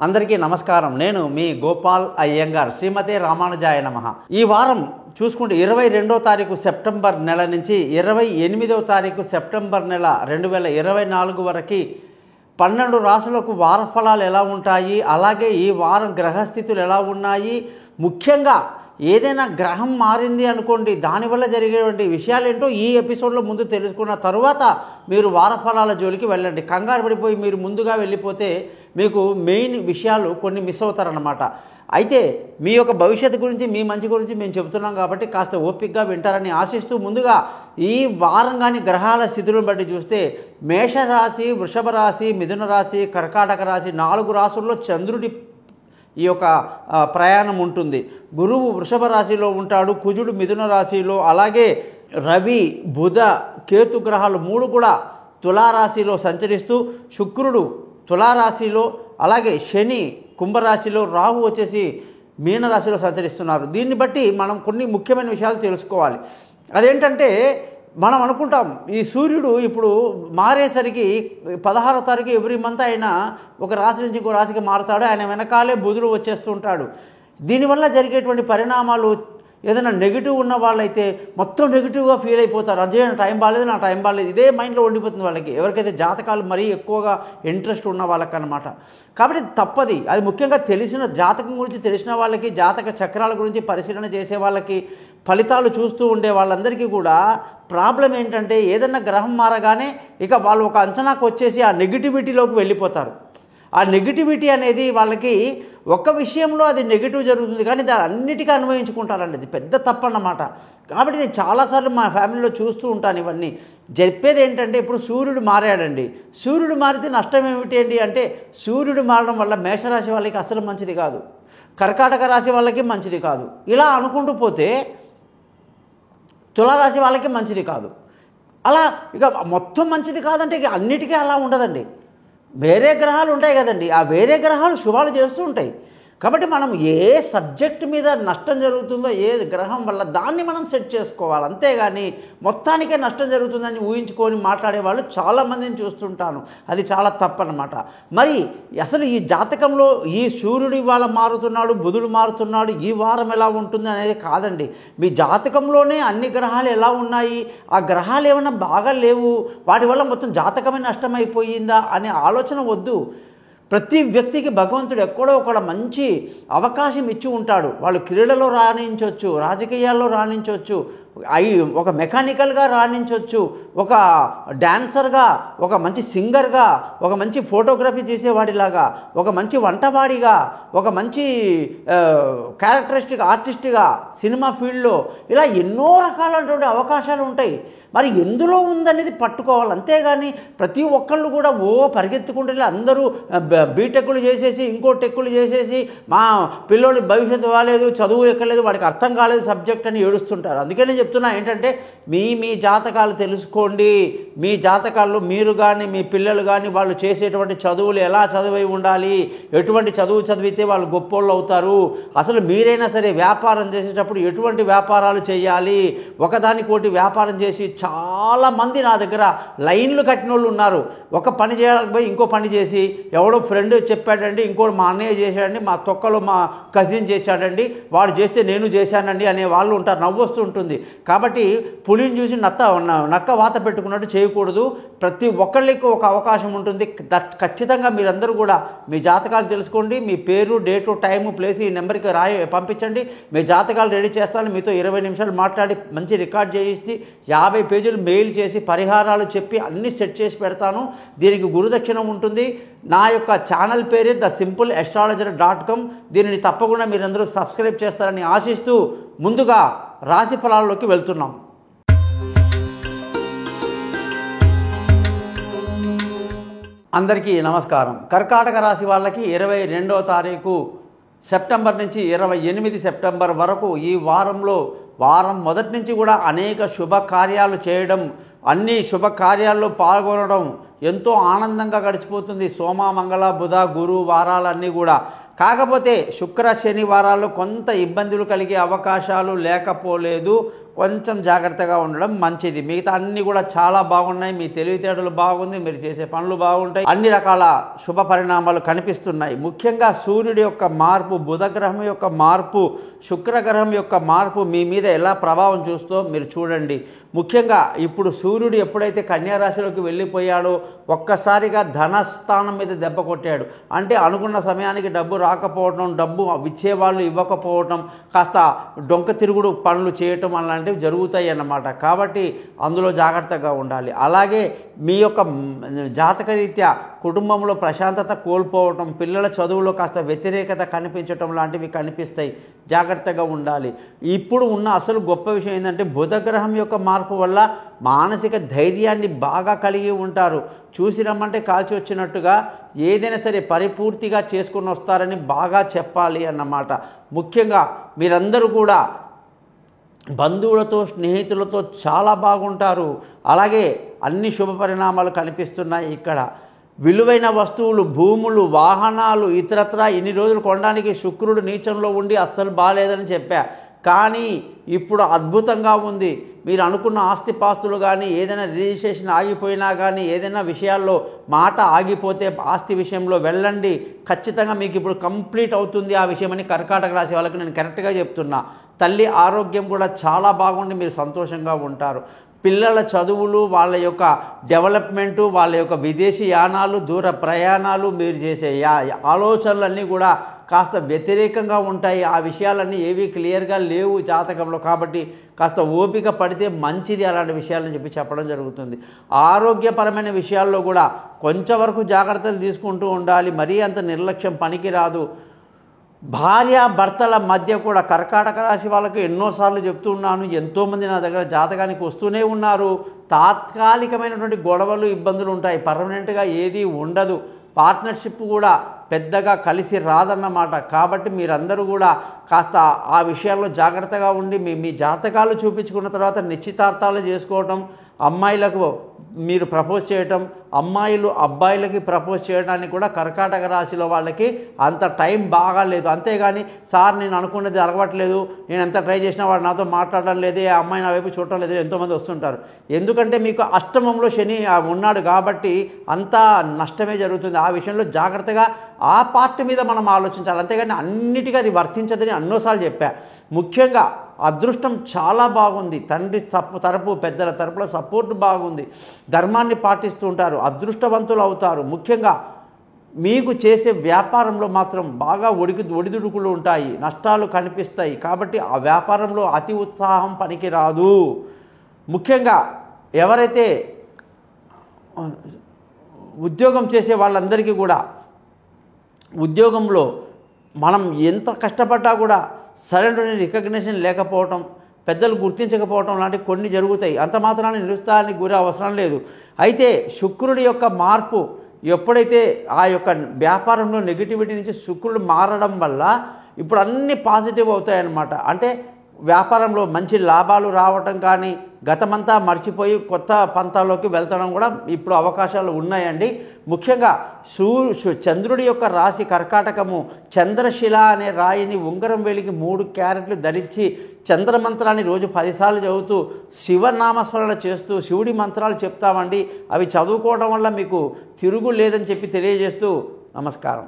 అందరికీ నమస్కారం. నేను మీ గోపాల్ అయ్యంగార్. శ్రీమతే రామానుజాయ నమః. ఈ వారం చూసుకుంటే 22వ తారీఖు సెప్టెంబర్ నెల నుంచి 28వ తారీఖు సెప్టెంబర్ నెల 2024 వరకు 12 రాశులకు వార ఫలాలు ఎలా ఉంటాయి, అలాగే ఈ వారం గ్రహస్థితులు ఎలా ఉన్నాయి, ముఖ్యంగా ఏదైనా గ్రహం మారింది అనుకోండి దానివల్ల జరిగేటువంటి విషయాలు ఏంటో ఈ ఎపిసోడ్లో ముందు తెలుసుకున్న తరువాత మీరు వారఫలాల జోలికి వెళ్ళండి. కంగారు పడిపోయి మీరు ముందుగా వెళ్ళిపోతే మీకు మెయిన్ విషయాలు కొన్ని మిస్ అవుతారన్నమాట. అయితే మీ యొక్క భవిష్యత్తు గురించి, మీ మంచి గురించి మేము చెబుతున్నాం కాబట్టి కాస్త ఓపికగా వింటారని ఆశిస్తూ ముందుగా ఈ వారం కానీ గ్రహాల స్థితులను బట్టి చూస్తే మేషరాశి, వృషభ రాశి, మిథున రాశి, కర్కాటక రాశి 4 రాశుల్లో చంద్రుడి ఈ యొక్క ప్రయాణం ఉంటుంది. గురువు వృషభ రాశిలో ఉంటాడు, కుజుడు మిథున రాశిలో, అలాగే రవి, బుధ, కేతు గ్రహాలు 3 కూడా తులారాశిలో సంచరిస్తూ, శుక్రుడు తులారాశిలో, అలాగే శని కుంభరాశిలో, రాహు వచ్చేసి మీనరాశిలో సంచరిస్తున్నారు. దీన్ని బట్టి మనం కొన్ని ముఖ్యమైన విషయాలు తెలుసుకోవాలి. అదేంటంటే మనం అనుకుంటాం ఈ సూర్యుడు ఇప్పుడు మారేసరికి 16వ తారీఖు ఎవ్రీ మంత్ ఆయన ఒక రాశి నుంచి ఇంకో రాశికి మారుతాడు, ఆయన వెనకాలే బుధుడు వచ్చేస్తుంటాడు. దీనివల్ల జరిగేటువంటి పరిణామాలు ఏదైనా నెగిటివ్ ఉన్న వాళ్ళైతే మొత్తం నెగిటివ్గా ఫీల్ అయిపోతారు. అదే నా టైం బాగాలేదు, నా టైం బాగాలేదు, ఇదే మైండ్లో ఉండిపోతుంది వాళ్ళకి, ఎవరికైతే జాతకాలు మరీ ఎక్కువగా ఇంట్రెస్ట్ ఉన్న వాళ్ళకన్నమాట. కాబట్టి తప్పది. అది ముఖ్యంగా తెలిసిన జాతకం గురించి తెలిసిన వాళ్ళకి, జాతక చక్రాల గురించి పరిశీలన చేసే వాళ్ళకి, ఫలితాలు చూస్తూ ఉండే వాళ్ళందరికీ కూడా ప్రాబ్లం ఏంటంటే ఏదన్నా గ్రహం మారగానే ఇక వాళ్ళు ఒక అంచనాకు వచ్చేసి ఆ నెగిటివిటీలోకి వెళ్ళిపోతారు. ఆ నెగిటివిటీ అనేది వాళ్ళకి ఒక్క విషయంలో అది నెగిటివ్ జరుగుతుంది కానీ దాన్ని అన్నిటికీ అన్వయించుకుంటారండి. అది పెద్ద తప్పన్నమాట. కాబట్టి నేను చాలాసార్లు మా ఫ్యామిలీలో చూస్తూ ఉంటాను ఇవన్నీ. చెప్పేది ఏంటంటే ఇప్పుడు సూర్యుడు మారాడండి, సూర్యుడు మారితే నష్టం ఏమిటి అండి అంటే సూర్యుడు మారడం వల్ల మేషరాశి వాళ్ళకి అసలు మంచిది కాదు, కర్కాటక రాశి వాళ్ళకి మంచిది కాదు, ఇలా అనుకుంటూ పోతే తులారాశి వాళ్ళకి మంచిది కాదు. అలా ఇక మొత్తం మంచిది కాదంటే ఇక అన్నిటికీ అలా ఉండదండి. వేరే గ్రహాలు ఉంటాయి కదండి, ఆ వేరే గ్రహాలు శుభాలు చేస్తూ ఉంటాయి. కాబట్టి మనం ఏ సబ్జెక్ట్ మీద నష్టం జరుగుతుందో ఏ గ్రహం వల్ల దాన్ని మనం సెట్ చేసుకోవాలి. అంతేగాని మొత్తానికే నష్టం జరుగుతుందని ఊహించుకొని మాట్లాడే వాళ్ళు చాలామందిని చూస్తుంటాను. అది చాలా తప్పన్నమాట. మరి అసలు ఈ జాతకంలో ఈ సూర్యుడు ఇవాళ మారుతున్నాడు, బుధుడు మారుతున్నాడు, ఈ వారం ఎలా ఉంటుంది అనేది కాదండి. మీ జాతకంలోనే అన్ని గ్రహాలు ఎలా ఉన్నాయి, ఆ గ్రహాలు ఏమైనా బాగా లేవు, వాటి వల్ల మొత్తం జాతకమే నష్టమైపోయిందా అనే ఆలోచన వద్దు. ప్రతి వ్యక్తికి భగవంతుడు ఎక్కడో ఒక మంచి అవకాశం ఇచ్చి ఉంటాడు. వాళ్ళు క్రీడలో రాణించవచ్చు, రాజకీయాల్లో రాణించవచ్చు, ఒక మెకానికల్గా రాణించవచ్చు, ఒక డాన్సర్గా, ఒక మంచి సింగర్గా, ఒక మంచి ఫోటోగ్రఫీ చేసేవాడిలాగా, ఒక మంచి వంటవాడిగా, ఒక మంచి క్యారెక్టరిస్టిక్ ఆర్టిస్ట్గా సినిమా ఫీల్డ్లో, ఇలా ఎన్నో రకాలైనటువంటి అవకాశాలు ఉంటాయి. మరి ఎందులో ఉందనేది పట్టుకోవాలి. అంతేగాని ప్రతి ఒక్కళ్ళు కూడా పరిగెత్తుకుంటే అందరూ బీటెక్కులు చేసేసి ఇంకో టెక్కులు చేసేసి మా పిల్లోడి భవిష్యత్తు కాలేదు, చదువు ఎక్కలేదు, వాడికి అర్థం కాలేదు సబ్జెక్ట్ అని ఏడుస్తుంటారు. అందుకనే చెప్తున్నా ఏంటంటే మీ జాతకాలు తెలుసుకోండి. మీ జాతకాల్లో మీరు కానీ మీ పిల్లలు కానీ వాళ్ళు చేసేటువంటి చదువులు ఎలా చదివి ఉండాలి, ఎటువంటి చదువు చదివితే వాళ్ళు గొప్పోళ్ళు అవుతారు, అసలు మీరైనా సరే వ్యాపారం చేసేటప్పుడు ఎటువంటి వ్యాపారాలు చేయాలి, ఒకదానికోటి వ్యాపారం చేసి చాలామంది నా దగ్గర లైన్లు కట్టిన వాళ్ళు ఉన్నారు. ఒక పని చేయకపోయి ఇంకో పని చేసి ఎవడో ఫ్రెండ్ చెప్పాడండి, ఇంకోటి మా అన్నయ్య చేశాడండి, మా తొక్కలో మా కజిన్ చేశాడండి, వాడు చేస్తే నేను చేశానండి అనే వాళ్ళు ఉంటారు. నవ్వొస్తూ ఉంటుంది. కాబట్టి పులిని చూసి నక్క వాత పెట్టుకున్నట్టు చేయకూడదు. ప్రతి ఒక్కళ్ళకి ఒక అవకాశం ఉంటుంది. ఖచ్చితంగా మీరందరూ కూడా మీ జాతకాలు తెలుసుకోండి. మీ పేరు, డేటు, టైము, ప్లేస్ ఈ నెంబర్కి పంపించండి. మీ జాతకాలు రెడీ చేస్తాను. మీతో 20 నిమిషాలు మాట్లాడి మంచి రికార్డ్ చేయిస్తే 50 పేజీలు మెయిల్ చేసి పరిహారాలు చెప్పి అన్నీ సెట్ చేసి పెడతాను. దీనికి గురుదక్షిణ ఉంటుంది. నా యొక్క ఛానల్ పేరే thesimpleastrologer.com. దీనిని తప్పకుండా మీరందరూ సబ్స్క్రైబ్ చేస్తారని ఆశిస్తూ ముందుగా రాశి ఫలాల్లోకి వెళ్తున్నాం. అందరికీ నమస్కారం. కర్కాటక రాశి వాళ్ళకి 22వ తారీఖు సెప్టెంబర్ నుంచి 28 సెప్టెంబర్ వరకు ఈ వారం మొదటి నుంచి కూడా అనేక శుభకార్యాలు చేయడం, అన్ని శుభకార్యాల్లో పాల్గొనడం ఎంతో ఆనందంగా గడిచిపోతుంది. సోమ, మంగళ, బుధ, గురు వారాలన్నీ కూడా. కాకపోతే శుక్ర, శని వారాల్లో కొంత ఇబ్బందులు కలిగే అవకాశాలు లేకపోలేదు. కొంచెం జాగ్రత్తగా ఉండడం మంచిది. మిగతా అన్నీ కూడా చాలా బాగున్నాయి. మీ తెలివితేటలు బాగుంది, మీరు చేసే పనులు బాగుంటాయి, అన్ని రకాల శుభ పరిణామాలు కనిపిస్తున్నాయి. ముఖ్యంగా సూర్యుడి యొక్క మార్పు, బుధగ్రహం యొక్క మార్పు, శుక్రగ్రహం యొక్క మార్పు మీ మీద ఎలా ప్రభావం చూస్తో మీరు చూడండి. ముఖ్యంగా ఇప్పుడు సూర్యుడు ఎప్పుడైతే కన్యా రాశిలోకి వెళ్ళిపోయాడో ఒక్కసారిగా ధనస్థానం మీద దెబ్బ కొట్టాడు. అంటే అనుకున్న సమయానికి డబ్బు రాకపోవడం, డబ్బు ఇచ్చేవాళ్ళు ఇవ్వకపోవటం, కాస్త డొంక తిరుగుడు పనులు చేయటం అలాంటివి జరుగుతాయి అన్నమాట. కాబట్టి అందులో జాగ్రత్తగా ఉండాలి. అలాగే మీ యొక్క జాతకరీత్యా కుటుంబంలో ప్రశాంతత కోల్పోవటం, పిల్లల చదువులో కాస్త వ్యతిరేకత కనిపించటం లాంటివి కనిపిస్తాయి. జాగ్రత్తగా ఉండాలి. ఇప్పుడు ఉన్న అసలు గొప్ప విషయం ఏంటంటే బుధగ్రహం యొక్క మార్పు వల్ల మానసిక ధైర్యాన్ని బాగా కలిగి ఉంటారు. చూసి రమ్మంటే కాల్చి వచ్చినట్టుగా ఏదైనా సరే పరిపూర్తిగా చేసుకుని వస్తారని బాగా చెప్పాలి అన్నమాట. ముఖ్యంగా మీరందరూ కూడా బంధువులతో, స్నేహితులతో చాలా బాగుంటారు. అలాగే అన్ని శుభ పరిణామాలు కనిపిస్తున్నాయి. ఇక్కడ విలువైన వస్తువులు, భూములు, వాహనాలు ఇతరత్రా ఇన్ని రోజులు కొనడానికి శుక్రుడు నీచంలో ఉండి అస్సలు బాగాలేదని చెప్పా. కానీ ఇప్పుడు అద్భుతంగా ఉంది. మీరు అనుకున్న ఆస్తిపాస్తులు కానీ ఏదైనా రిజిస్ట్రేషన్ ఆగిపోయినా కానీ ఏదైనా విషయాల్లో మాట ఆగిపోతే ఆస్తి విషయంలో వెళ్ళండి. ఖచ్చితంగా మీకు ఇప్పుడు కంప్లీట్ అవుతుంది ఆ విషయం అని కర్కాటక రాశి వాళ్ళకి నేను కరెక్ట్గా చెప్తున్నా. తల్లి ఆరోగ్యం కూడా చాలా బాగుండి మీరు సంతోషంగా ఉంటారు. పిల్లల చదువులు, వాళ్ళ యొక్క డెవలప్మెంటు, వాళ్ళ యొక్క విదేశీ యానాలు, దూర ప్రయాణాలు, మీరు చేసే ఆలోచనలన్నీ కూడా కాస్త వ్యతిరేకంగా ఉంటాయి. ఆ విషయాలన్నీ ఏవి క్లియర్గా లేవు జాతకంలో. కాబట్టి కాస్త ఓపిక పడితే మంచిది అలాంటి విషయాలని చెప్పడం జరుగుతుంది. ఆరోగ్యపరమైన విషయాల్లో కూడా కొంచెం వరకు జాగ్రత్తలు తీసుకుంటూ ఉండాలి. మరీ అంత నిర్లక్ష్యం పనికిరాదు. భార్యాభర్తల మధ్య కూడా కర్కాటక రాశి వాళ్ళకు ఎన్నోసార్లు చెప్తూ ఉన్నాను, ఎంతోమంది నా దగ్గర జాతకానికి వస్తూనే ఉన్నారు. తాత్కాలికమైనటువంటి గొడవలు, ఇబ్బందులు ఉంటాయి, పర్మనెంట్గా ఏది ఉండదు. పార్ట్నర్షిప్ కూడా పెద్దగా కలిసి రాదన్నమాట. కాబట్టి మీరందరూ కూడా కాస్త ఆ విషయాల్లో జాగ్రత్తగా ఉండి మీ జాతకాలు చూపించుకున్న తర్వాత నిశ్చితార్థాలు చేసుకోవటం, అమ్మాయిలకు మీరు ప్రపోజ్ చేయటం, అమ్మాయిలు అబ్బాయిలకి ప్రపోజ్ చేయడానికి కూడా కర్కాటక రాశిలో వాళ్ళకి అంత టైం బాగాలేదు. అంతేగాని సార్ నేను అనుకున్నది జరగట్లేదు, నేను ఎంత ట్రై చేసినా వాడు నాతో మాట్లాడడం లేదు, ఆ అమ్మాయి నా వైపు చూడటం లేదు, ఎంతోమంది వస్తుంటారు. ఎందుకంటే మీకు అష్టమంలో శని ఉన్నాడు కాబట్టి అంతా నష్టమే జరుగుతుంది. ఆ విషయంలో జాగ్రత్తగా ఆ పార్ట్ మీద మనం ఆలోచించాలి. అంతేగాని అన్నిటికీ అది వర్తించదని ఎన్నోసార్లు చెప్పా. ముఖ్యంగా అదృష్టం చాలా బాగుంది. తండ్రి తరపు, పెద్దల తరపుల సపోర్ట్ బాగుంది. ధర్మాన్ని పాటిస్తూ ఉంటారు, అదృష్టవంతులు అవుతారు. ముఖ్యంగా మీకు చేసే వ్యాపారంలో మాత్రం బాగా ఒడిదుడుకులు ఉంటాయి, నష్టాలు కనిపిస్తాయి. కాబట్టి ఆ వ్యాపారంలో అతి ఉత్సాహం పనికిరాదు. ముఖ్యంగా ఎవరైతే ఉద్యోగం చేసే వాళ్ళందరికీ కూడా ఉద్యోగంలో మనం ఎంత కష్టపడ్డా కూడా సరైన రికగ్నిషన్ లేకపోవటం, పెద్దలు గుర్తించకపోవటం లాంటి కొన్ని జరుగుతాయి. అంత మాత్రాన్ని నిరుత్సాహానికి గురి అవసరం లేదు. అయితే శుక్రుడి యొక్క మార్పు ఎప్పుడైతే ఆ యొక్క వ్యాపారంలో నెగిటివిటీ నుంచి శుక్రుడు మారడం వల్ల ఇప్పుడు అన్నీ పాజిటివ్ అవుతాయన్నమాట. అంటే వ్యాపారంలో మంచి లాభాలు రావటం కానీ, గతమంతా మర్చిపోయి కొత్త పంతాల్లోకి వెళ్తడం కూడా ఇప్పుడు అవకాశాలు ఉన్నాయండి. ముఖ్యంగా చంద్రుడి యొక్క రాశి కర్కాటకము, చంద్రశిల అనే రాయిని ఉంగరం వేలికి 3 క్యారెట్లు ధరించి చంద్రమంత్రాన్ని రోజు 10 సార్లు చదువుతూ శివనామస్మరణ చేస్తూ శివుడి మంత్రాలు చెప్తామండి. అవి చదువుకోవడం వల్ల మీకు తిరుగు లేదని చెప్పి తెలియజేస్తూ నమస్కారం.